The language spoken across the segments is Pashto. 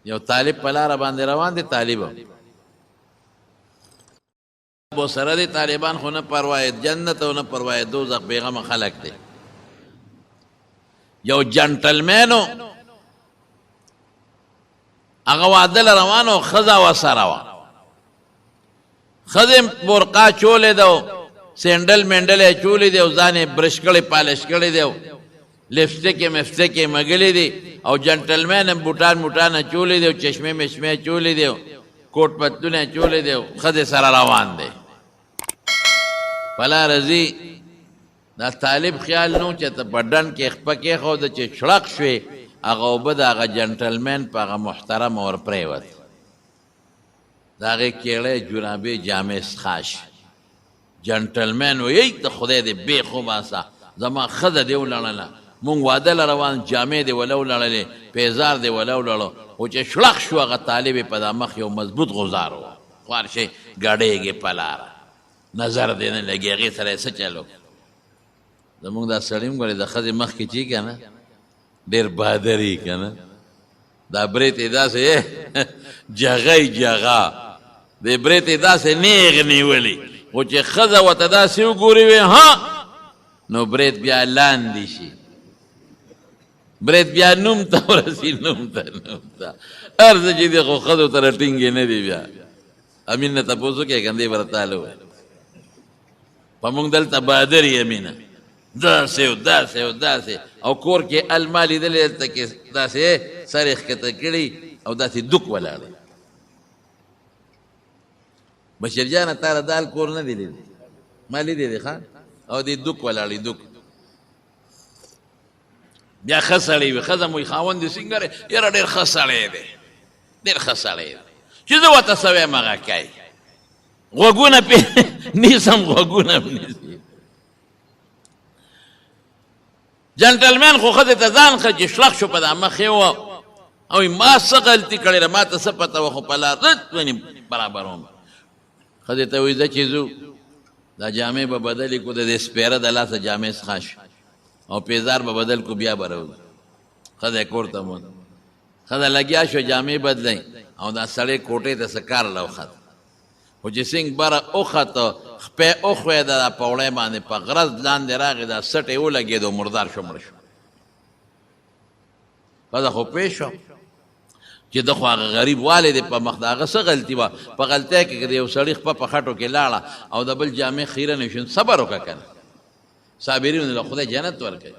یو طالب په لاره باندې روان دی طالب بو سره دی طالبان خو نه پروا جنت او نه پروا دوزخ بیغمه خلق دی یو جنټلمینو هغه واده له روانو ښځه ورسره وه ښځې برقا چولې ده سینډل منډل یې چولې دی او ځان یې برش کړی پالش کړی دی لپسټک یې مفسټک یې مږلی دی او جنټلمین هم بوټان موټان چولې دی او چشمې مشمې چولې دی کوټ پتلون یې چولې دی ښځې سره روان دی په لاره ځي دا طالب خیال نو چې ته په ډنډ کې خپه کېښوده چې شړق شوې هغه اوبه د هغه جنټلمین په هغه محترم ور پرېوت د هغې کېړی جرابې جامې څښاش جنټلمین ویي ته خدای دې بې خوباسه زما ښځه دې ولړله مونږ واده له روان جامې دې وله ولړلې پیزار دې وله ولړو خو چې شړق شو هغه طالب یې په دا مخ یو مضبوط غزار و خوار شي ګډېږي په لاره نظر دې نه لګي هغې سره یې څه چلو زمونږ دا سړی هم ګورې د ښځې مخکې چې که نه ډېر بهادر یي که نه دا برېت یې داسې جغی جغا د برېت یې داسې نیغ نیولي خو چې ښځه ورته داسې وګوري وي ها نو برېت بیا لاندې شي برېت بیا نوم ته ورسي نوم ته هر څه چې دی خو ښځو ته رټینګې نه دی بیا امین نه تپوس وکړې که دی به راته وویل په مونږ دلته بهادر یې امینه داسې او داسې او داسې او کور کې الما لیدلې دلته کې داسې سر یې ښکته کړي او داسې دوک ولاړی بشیر جانه تا دال کور نه دی لیدلی ما لیدی دی ښه او دې دوک ولاړی دوک بیا ښه سړی وي ښځه مو خاوند دې څنګه دی یاره ډېر ښه سړی دی ډېر ښه سړی دی چې زه ورته څه وایم هغه کوي غوږونه پې نیسم غوږونه م نیسي جنټلمین خو ښځې ته ځان ښه چې شلق شو په دا مخ یې وه او ما څه غلطي کړې ده ما ته څه پته وه خو په لار ونې برابروم ښځې ته وایي ځه چې ځو دا جامې به بدلې کړو د دې سپېره د لاسه جامې څخه شو او پیزار به بدل کو بیا به راوځو ښځه کور ته مون ښځه لګیا شوه جامې بدلئ او دا سړی کوټې ته څه کار له وخته خو چې څنګ بره وخته خپې وښوېده دا پوړی باندې په غرض لاندې راغی دا سټ یې ولګېد او مردار شو مړ شو ښځه خو پوه شوه چې ده خو هغه غریب والی دی په مخ د هغه څه غلطي وه په غلطۍ کې که د یو سړي خپه په خټو کې لاړه او د بل جامې خیره نه شو صبر وکړه که نه صابرینو له خدای جنت ورکوي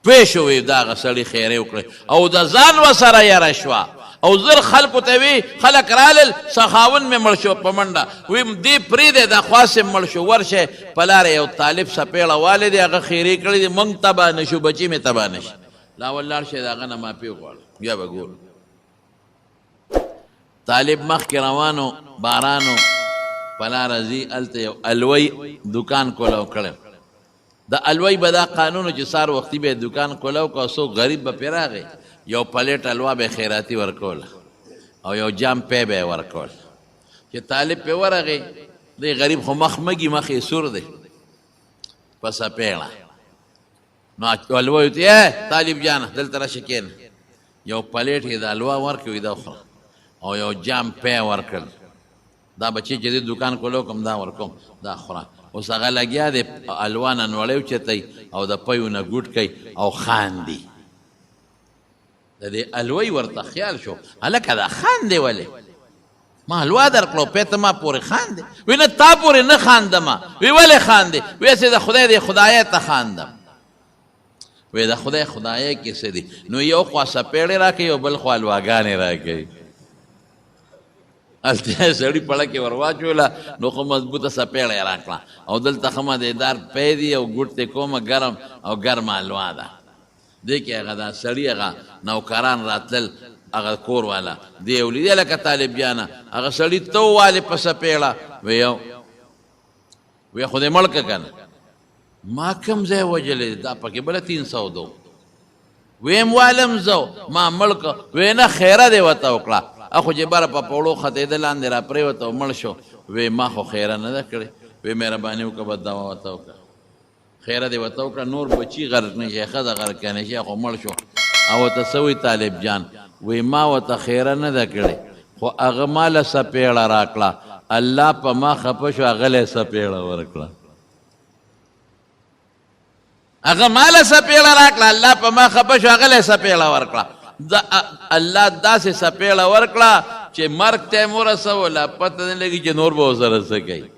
پوه شوې د هغه سړي خیرې وکړې او د ځان ورسره یره شوه او زر خلکو ته وی خلک رالل سخاون مې مړ شو په منډه ویم دې پرېږدی دا خواص مړ شو ورشه په لاره یو طالب سپېړه والی دی هغه خیرې کړې دي موږ تباه نه شو بچي مې تباه نه شي لا ولاړ شئ د هغه نه معافي وغواړه بیا به ګورو طالب مخکې روانو بارانو په لاره ځي هلته یو الوی دکان کولاو کړی د الوی به دا قانونو چې سار وختي به دکان کولاو که څوک غریب به پرې راغی یو پلیټ الوا به خیراتي ورکوله او یو جام پی به یې ورکول چې طالب پې ورغی دی غریب خو مخ مږي مخ یې سور دی په سپېړه نو الوا یې ته طالب جانه دلته راشه کښېنه یو پلیټ یې د الوا ورکوي دا وخوره او یو جام پی ورکړ دا بچی چې دې دکان کولو کوم دا ورکوم دا خوره اوس هغه لګیا دی الوا نه نوړی اوچتوي او د پیو نه ګوټ کوي او خاندي د دې الوی ورته خیال شو هلکه دا خاندې ولې ما الوا درکړو پې ته ما پورې خاندې وی نه تا پورې نه خاندمه وی ولې خاندې وی هسې د خدای د خدایۍ ته خاندم وی د خدای خدایۍ کې څه دي نو یو خوا سپېړې راکوي او بل خوا الواګانې راکوي هلته سړي پړه کې ور واچوله نو خو مضبوطه سپېړه یې راکړه او دلته ښه مدیدار پی دي او ګوټ ته کومه ګرم او ګرمه الوا ده دې کې هغه دا سړي هغه نوکران راتلل هغه کور والا دې یې ولیدې لکه طالب جانه هغه سړي ته ووالې په سپېړه وی خو دې مړ که که نه ما کوم ځای وجلی دا پکې بله 300 دو ویم والم زه ما مړ که وی نه خیره دې ورته وکړه اخو چې بره په پوړو ختېده لاندې را پرېوته او مړ شو وی ما خو خیره نه ده کړې وی مهرباني وکړه بد دوا ورته وکړه خیره دې ورته وکړه نور بچي غرق نه شي ښځه غرق نه شي خو مړ شو او ورته څه وایي طالب جان وی ما ورته خیره نه ده کړې خو هغه ماله سپېړه راکړه الله په ما خفه شو هغه له سپېړه ورکړه هغه ماله سپېړه راکړه الله په ما خفه شو هغه له سپېړه ورکړه الله داسې سپېړه ورکړه چې مرګ ته یې ورسوله پته نه لګي چې نور به ورسره څه کوي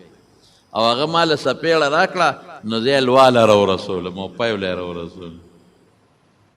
او هغه ماله سپېړه راکړه نو زه یې لواله راورسولم او پی وله یې راورسولم